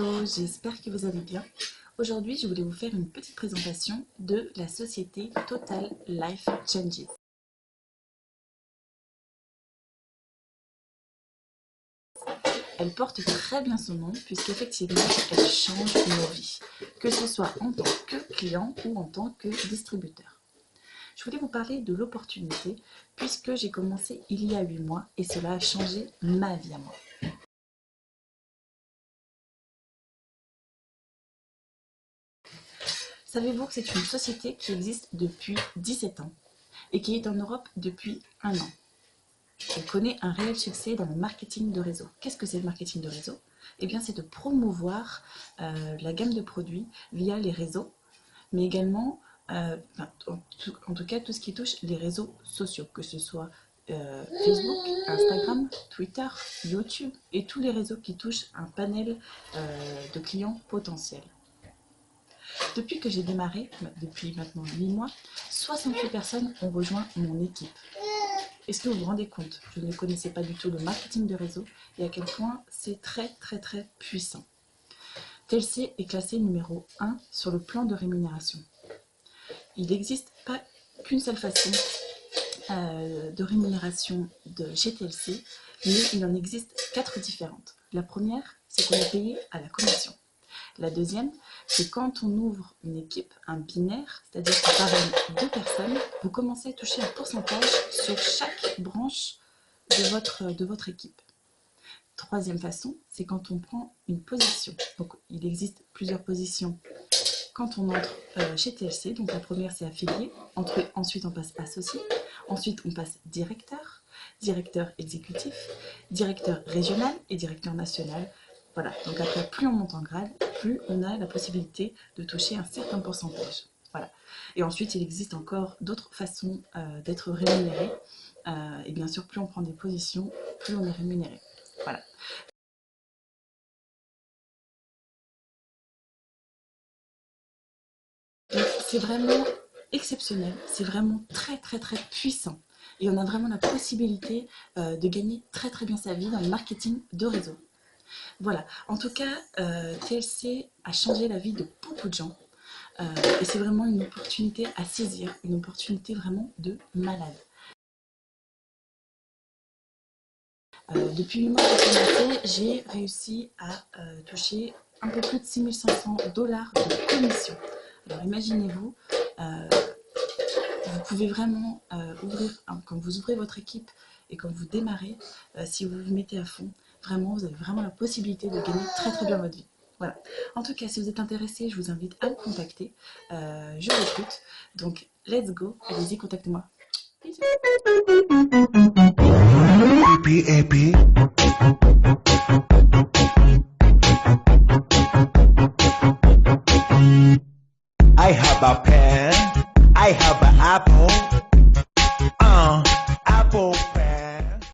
Hello, j'espère que vous allez bien. Aujourd'hui, je voulais vous faire une petite présentation de la société Total Life Changes. Elle porte très bien son nom puisqu'effectivement, elle change nos vies, que ce soit en tant que client ou en tant que distributeur. Je voulais vous parler de l'opportunité puisque j'ai commencé il y a 8 mois et cela a changé ma vie à moi. Savez-vous que c'est une société qui existe depuis 17 ans et qui est en Europe depuis 1 an? Elle connaît un réel succès dans le marketing de réseau. Qu'est-ce que c'est le marketing de réseau? Eh bien, c'est de promouvoir la gamme de produits via les réseaux, mais également, en tout cas, tout ce qui touche les réseaux sociaux, que ce soit Facebook, Instagram, Twitter, YouTube et tous les réseaux qui touchent un panel de clients potentiels. Depuis que j'ai démarré, depuis maintenant 8 mois, 68 personnes ont rejoint mon équipe. Est-ce que vous vous rendez compte? Je ne connaissais pas du tout le marketing de réseau et à quel point c'est très puissant. TLC est classé numéro 1 sur le plan de rémunération. Il n'existe pas qu'une seule façon de rémunération chez TLC, mais il en existe 4 différentes. La première, c'est qu'on est payé à la commission. La deuxième, c'est quand on ouvre une équipe, un binaire, c'est-à-dire qu'on parraine 2 personnes, vous commencez à toucher un pourcentage sur chaque branche de votre équipe. Troisième façon, c'est quand on prend une position. Donc, il existe plusieurs positions quand on entre chez TLC. Donc, la première, c'est affilié. Ensuite, on passe associé. Ensuite, on passe directeur, directeur exécutif, directeur régional et directeur national. Voilà, donc après, plus on monte en grade, plus on a la possibilité de toucher un certain pourcentage. Voilà. Et ensuite, il existe encore d'autres façons d'être rémunéré. Et bien sûr, plus on prend des positions, plus on est rémunéré. Voilà. C'est vraiment exceptionnel, c'est vraiment très puissant. Et on a vraiment la possibilité de gagner très bien sa vie dans le marketing de réseau. Voilà, en tout cas, TLC a changé la vie de beaucoup de gens et c'est vraiment une opportunité à saisir, une opportunité vraiment de malade. Depuis 8 mois que j'ai commencé, j'ai réussi à toucher un peu plus de 6 500 $ de commission. Alors imaginez-vous, vous pouvez vraiment quand vous ouvrez votre équipe et quand vous démarrez, si vous vous mettez à fond, vraiment, vous avez vraiment la possibilité de gagner très bien votre vie. Voilà. En tout cas, si vous êtes intéressé, je vous invite à me contacter. Je recrute. Donc, let's go. Allez-y, contactez-moi. Bisous. I have a pen, I have an apple.